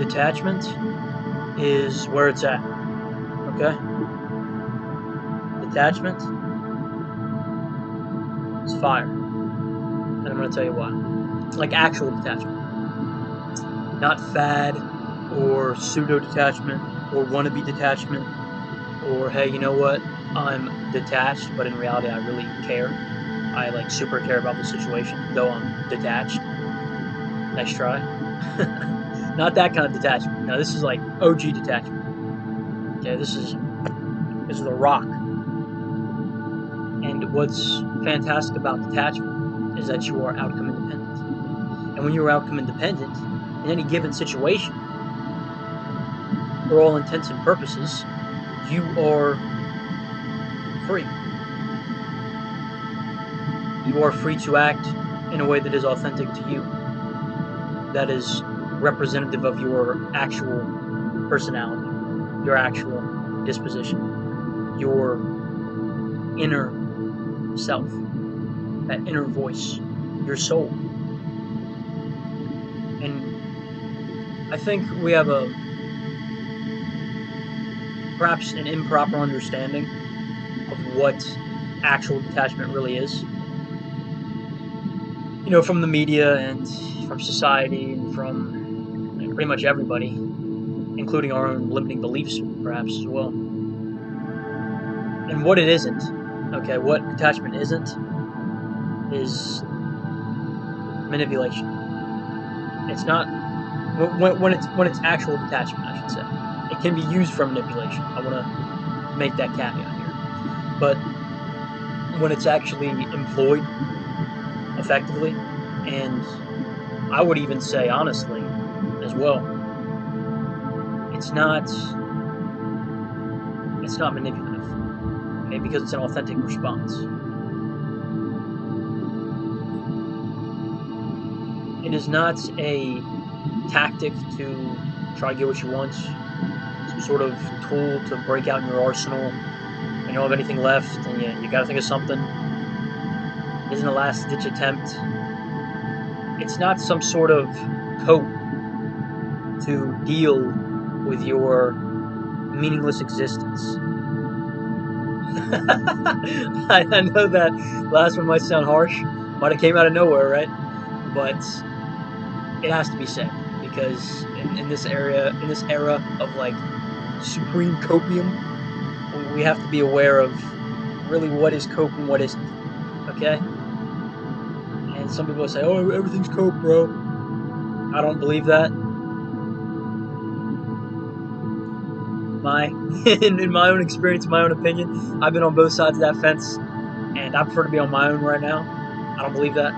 Detachment is where it's at. Okay? Detachment is fire. And I'm going to tell you why. Like actual detachment. Not fad or pseudo detachment or wannabe detachment or hey, you know what? I'm detached, but in reality, I really care. I like super care about the situation, though I'm detached. Nice try. Not that kind of detachment. No, this is like OG detachment. Okay, this is a rock. And what's fantastic about detachment is that you are outcome independent. And when you are outcome independent, in any given situation, for all intents and purposes, you are free. You are free to act in a way that is authentic to you, that is representative of your actual personality, your actual disposition, your inner self, that inner voice, your soul. And I think we have perhaps an improper understanding of what actual detachment really is. From the media and from society and from pretty much everybody, including our own limiting beliefs, perhaps as well. And what it isn't, okay, what detachment isn't, is manipulation. It's not when it's actual detachment, I should say. It can be used for manipulation. I want to make that caveat here, but when it's actually employed effectively, and I would even say honestly as well, it's not manipulative, okay, because it's an authentic response. It is not a tactic to try to get what you want, some sort of tool to break out in your arsenal. You don't have anything left, and you got to think of something. It isn't a last-ditch attempt. It's not some sort of cope to deal with your meaningless existence. I know that last one might sound harsh, might have came out of nowhere, right? But it has to be said because in this era of like supreme copium, we have to be aware of really what is cope and what isn't. Okay? And some people say, "Oh, everything's cope, bro." I don't believe that. My in my own experience, my own opinion, I've been on both sides of that fence, and I prefer to be on my own right now. I don't believe that.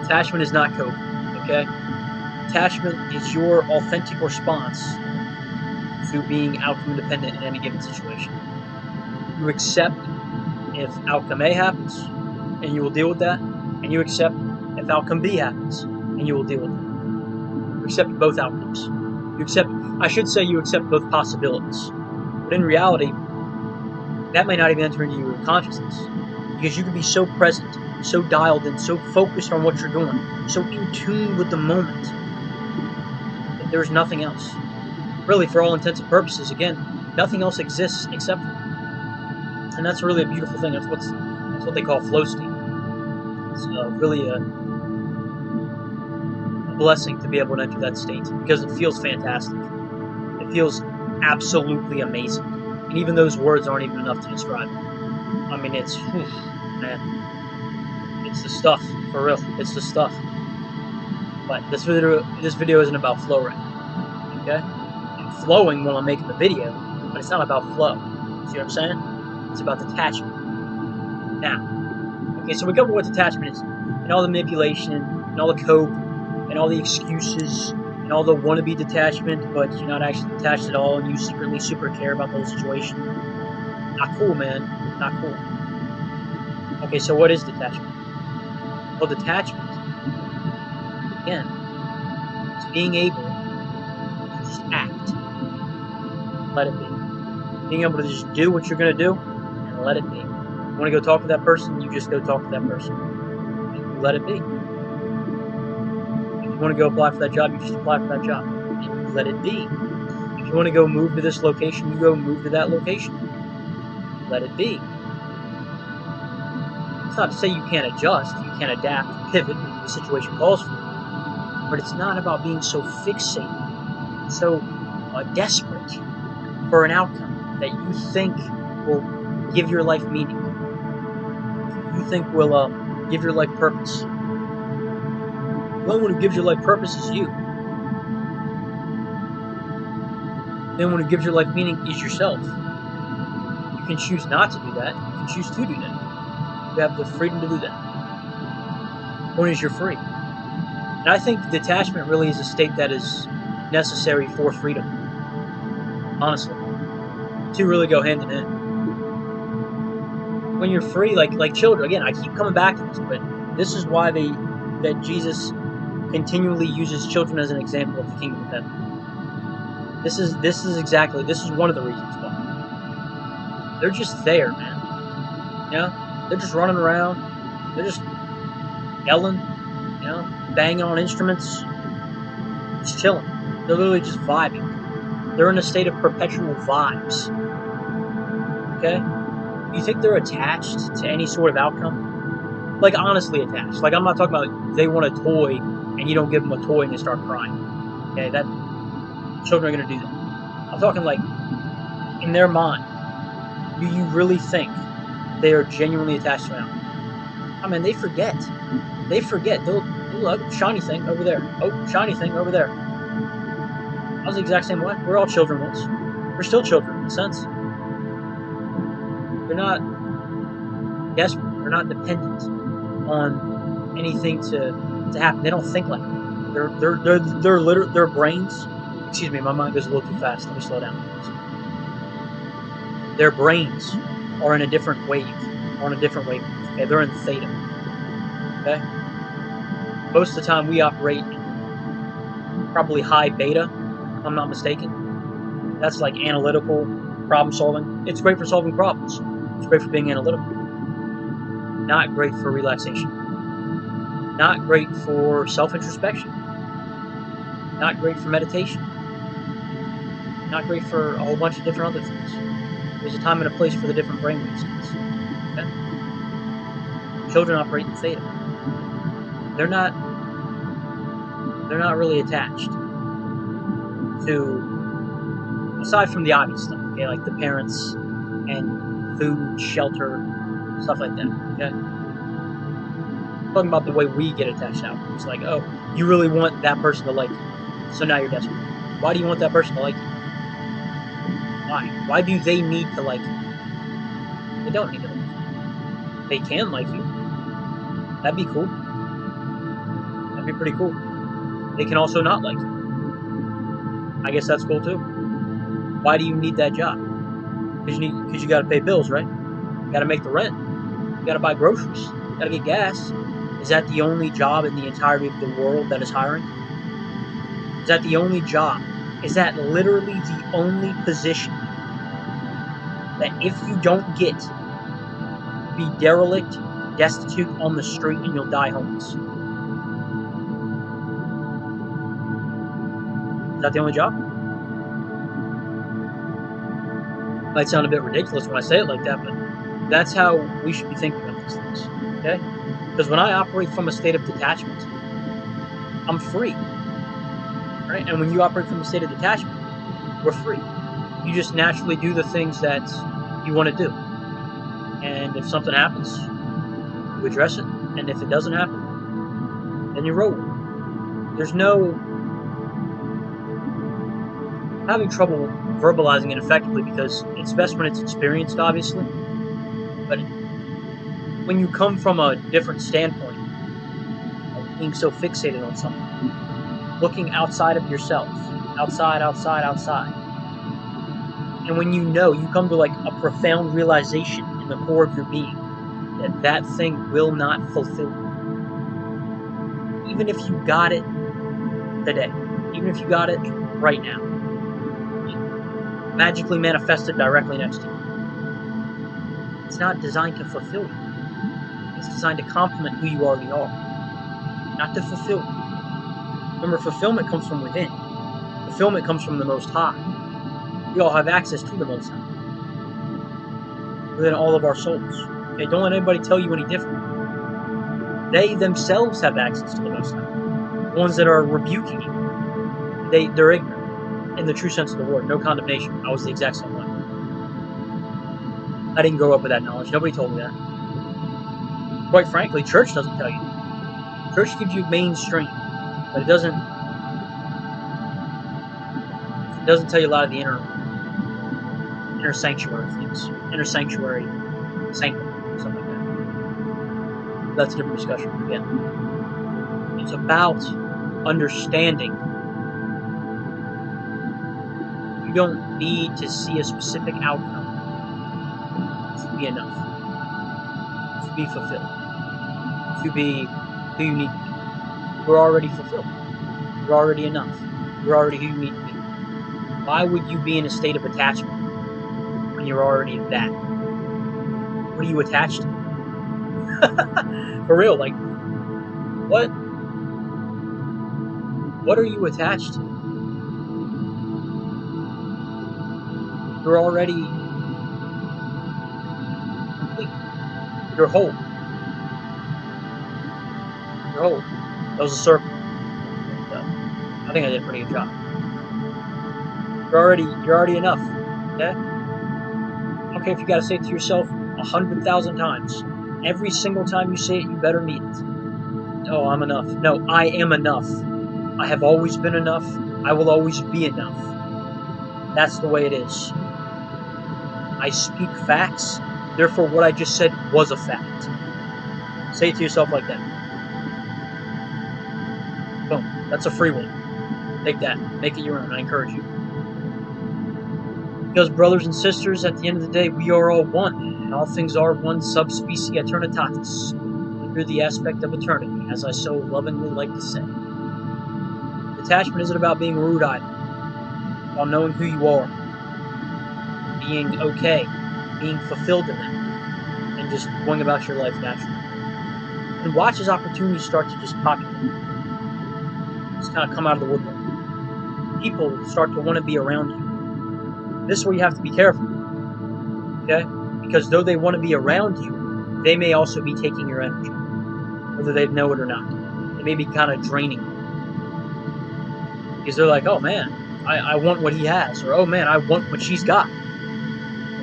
Attachment is not cope. Okay? Attachment is your authentic response to being outcome independent in any given situation. You accept if outcome A happens, and you will deal with that, and you accept if outcome B happens, and you will deal with that. You accept both outcomes. You accept both possibilities. But in reality, that may not even enter into your consciousness. Because you can be so present, so dialed in, so focused on what you're doing, so in tune with the moment, that there's nothing else. Really, for all intents and purposes, again, nothing else exists except for it. And that's really a beautiful thing. That's what they call flow state. It's really a blessing to be able to enter that state because it feels fantastic. It feels absolutely amazing. And even those words aren't even enough to describe it. I mean, man, it's the stuff, for real. It's the stuff. But this video isn't about flow right now, okay? I'm flowing while I'm making the video, but it's not about flow. See what I'm saying? It's about detachment. Now, okay, so we covered what detachment is, and all the manipulation, and all the cope, and all the excuses, and all the wannabe detachment, but you're not actually detached at all, and you secretly super care about the whole situation. Not cool, man. Not cool. Okay, so what is detachment? Well, detachment, again, is being able to just act. Let it be. Being able to just do what you're going to do and let it be. You want to go talk to that person, you just go talk to that person. You let it be. If you want to go apply for that job, you just apply for that job. let it be. If you want to go move to this location, you go move to that location. Let it be. It's not to say you can't adjust, you can't adapt, pivot when the situation calls for it. But it's not about being so fixated, so desperate for an outcome that you think will give your life meaning. You think will give your life purpose. The only one who gives your life purpose is you. The only one who gives your life meaning is yourself. You can choose not to do that. You can choose to do that. You have the freedom to do that. The point is, you're free. And I think detachment really is a state that is necessary for freedom. Honestly. The two really go hand in hand. When you're free, like children, again, I keep coming back to this, but this is why that Jesus continually uses children as an example of the kingdom of heaven. This is one of the reasons why. They're just there, man. You know? They're just running around. They're just yelling, banging on instruments, just chilling. They're literally just vibing. They're in a state of perpetual vibes. Okay? You think they're attached to any sort of outcome? Like, honestly attached. Like, I'm not talking about they want a toy and you don't give them a toy and they start crying. Okay? Children are going to do that. I'm talking like, in their mind, do you really think they are genuinely attached to an outcome? I mean, they forget. They forget. They'll look, shiny thing over there. Oh, shiny thing over there. I was the exact same way. We're all children once. We're still children in a sense. They're not desperate. They're not dependent on anything to happen. They don't think like that. Their brains. Excuse me, my mind goes a little too fast. Let me slow down. Their brains are in a different wave, on a different wavelength. Okay, they're in theta. Okay. Most of the time, we operate in probably high beta, if I'm not mistaken. That's like analytical problem solving. It's great for solving problems. It's great for being analytical. Not great for relaxation. Not great for self-introspection. Not great for meditation. Not great for a whole bunch of different other things. There's a time and a place for the different brainwave states. Okay? Children operate in theta. They're not really attached to, aside from the obvious stuff, okay, like the parents and food, shelter, stuff like that, okay? I'm talking about the way we get attached now. It's like, oh, you really want that person to like you, so now you're desperate. Why do you want that person to like you? Why? Why do they need to like you? They don't need to like you. They can like you. That'd be cool. That'd be pretty cool. They can also not like you. I guess that's cool too. Why do you need that job? Because you got to pay bills, right? You got to make the rent. You got to buy groceries. You got to get gas. Is that the only job in the entirety of the world that is hiring? Is that the only job? Is that literally the only position that if you don't get, be derelict, destitute on the street, and you'll die homeless? Is that the only job? Might sound a bit ridiculous when I say it like that, but that's how we should be thinking about these things, okay? Because when I operate from a state of detachment, I'm free, right? And when you operate from a state of detachment, we're free. You just naturally do the things that you want to do. And if something happens, you address it. And if it doesn't happen, then you roll. There's no... I'm having trouble verbalizing it effectively because it's best when it's experienced, obviously. But when you come from a different standpoint, of being so fixated on something, looking outside of yourself, outside, and when you come to like a profound realization in the core of your being that thing will not fulfill you. Even if you got it today, even if you got it right now, magically manifested directly next to you. It's not designed to fulfill you. It's designed to complement who you already are, not to fulfill you. Remember, fulfillment comes from within. fulfillment comes from the Most High. We all have access to the Most High within all of our souls. Okay, don't let anybody tell you any different. They themselves have access to the Most High. The ones that are rebuking you, they're ignorant in the true sense of the word. No condemnation. I was the exact same way. I didn't grow up with that knowledge. Nobody told me that. Quite frankly, church doesn't tell you. Church gives you mainstream, but it doesn't tell you a lot of the inner sanctuary things, inner sanctuary sanctum, something like that. That's a different discussion. Again, it's about understanding. You don't need to see a specific outcome to be enough, to be fulfilled, to be who you need to be. You're already fulfilled. You're already enough. You're already who you need to be. Why would you be in a state of attachment when you're already that? What are you attached to? For real, like, what are you attached to? You're already complete. You're whole. You're whole. That was a circle. I think I did a pretty good job. You're already enough. Okay? I don't care if you gotta say it to yourself 100,000 times. Every single time you say it, you better mean it. Oh, I'm enough. No, I am enough. I have always been enough. I will always be enough. That's the way it is. I speak facts, therefore what I just said was a fact. Say it to yourself like that. Boom. That's a free one. Take that. Make it your own. I encourage you. Because, brothers and sisters, at the end of the day, we are all one, and all things are one subspecies eternitatis, under the aspect of eternity, as I so lovingly like to say. Detachment isn't about being rude-eyed, while knowing who you are, being okay, being fulfilled in that, and just going about your life naturally. And watch as opportunities start to just populate. Just kind of come out of the woodwork. People start to want to be around you. This is where you have to be careful, okay? Because though they want to be around you, they may also be taking your energy, whether they know it or not. They may be kind of draining you. Because they're like, oh man, I want what he has, or oh man, I want what she's got.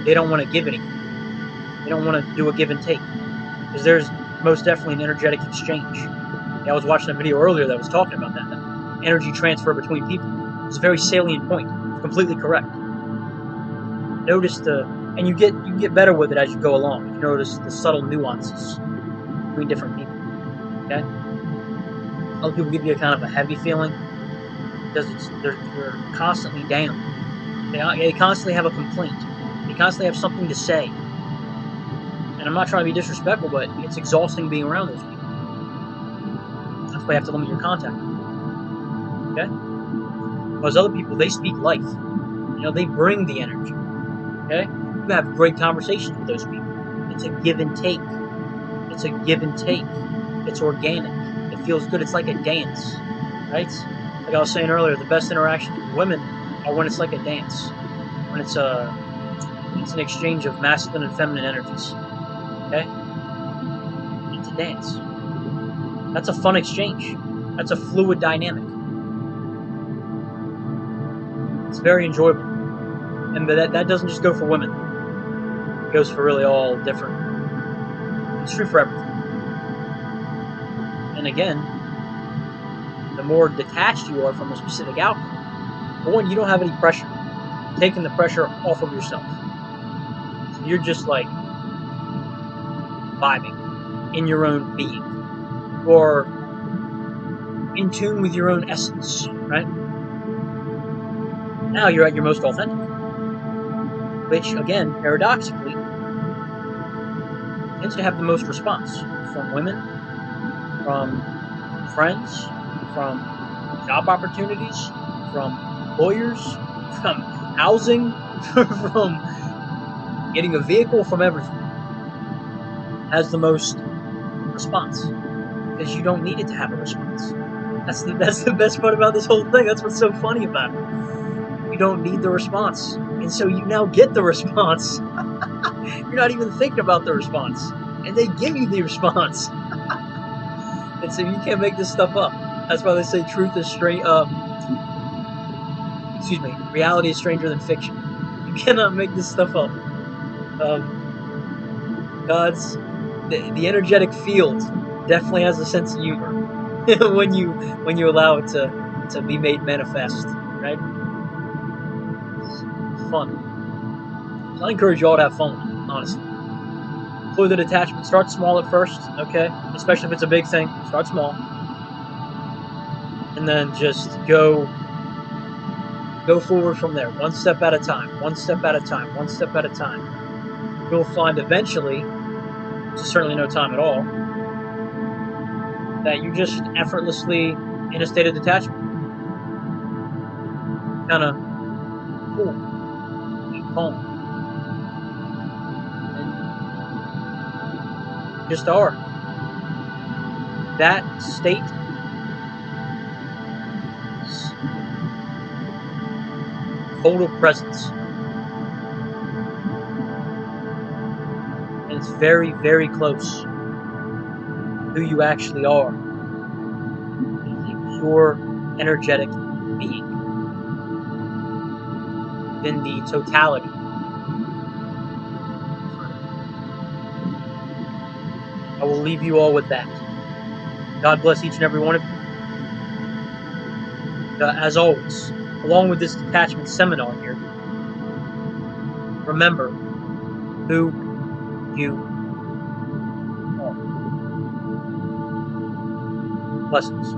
They don't want to give anything. They don't want to do a give and take. Because there's most definitely an energetic exchange. I was watching a video earlier that was talking about that energy transfer between people. It's a very salient point. It's completely correct. Notice and you get better with it as you go along. You notice the subtle nuances between different people. Okay? Other people give you a kind of a heavy feeling because they're constantly down. They constantly have a complaint. They constantly have something to say. And I'm not trying to be disrespectful, but it's exhausting being around those people. That's why you have to limit your contact. Okay? Whereas other people, they speak life. They bring the energy. Okay? You have great conversations with those people. It's a give and take. It's a give and take. It's organic. It feels good. It's like a dance. Right? Like I was saying earlier, the best interactions with women are when it's like a dance. When it's an exchange of masculine and feminine energies. Okay? It's a dance. That's a fun exchange. That's a fluid dynamic. It's very enjoyable. And that doesn't just go for women. It goes for really all different. It's true for everything. And again, the more detached you are from a specific outcome, one, you don't have any pressure. You're taking the pressure off of yourself. So you're just like vibing in your own being. Or in tune with your own essence, right? Now you're at your most authentic. Which, again, paradoxically, tends to have the most response from women, from friends, from job opportunities, from lawyers, from housing, from getting a vehicle, from everything. Has the most response. Because you don't need it to have a response. That's the best part about this whole thing. That's what's so funny about it. You don't need the response, and so you now get the response. You're not even thinking about the response, and they give you the response. And so you can't make this stuff up. That's why they say truth is strange. Excuse me, reality is stranger than fiction. You cannot make this stuff up. God's the energetic field definitely has a sense of humor when you allow it to be made manifest, right? It's fun. So I encourage you all to have fun with it, honestly. Include the detachment. Start small at first, okay? Especially if it's a big thing. Start small. And then just go forward from there. One step at a time. One step at a time. One step at a time. You'll find eventually, which is certainly no time at all, that you're just effortlessly in a state of detachment. Kind of cool. Calm. And just are. That state is total presence. And it's very, very close to who you actually are. It's a pure, energetic being. Within the totality. I will leave you all with that. God bless each and every one of you. As always, along with this detachment seminar here, remember who you are. Blessings.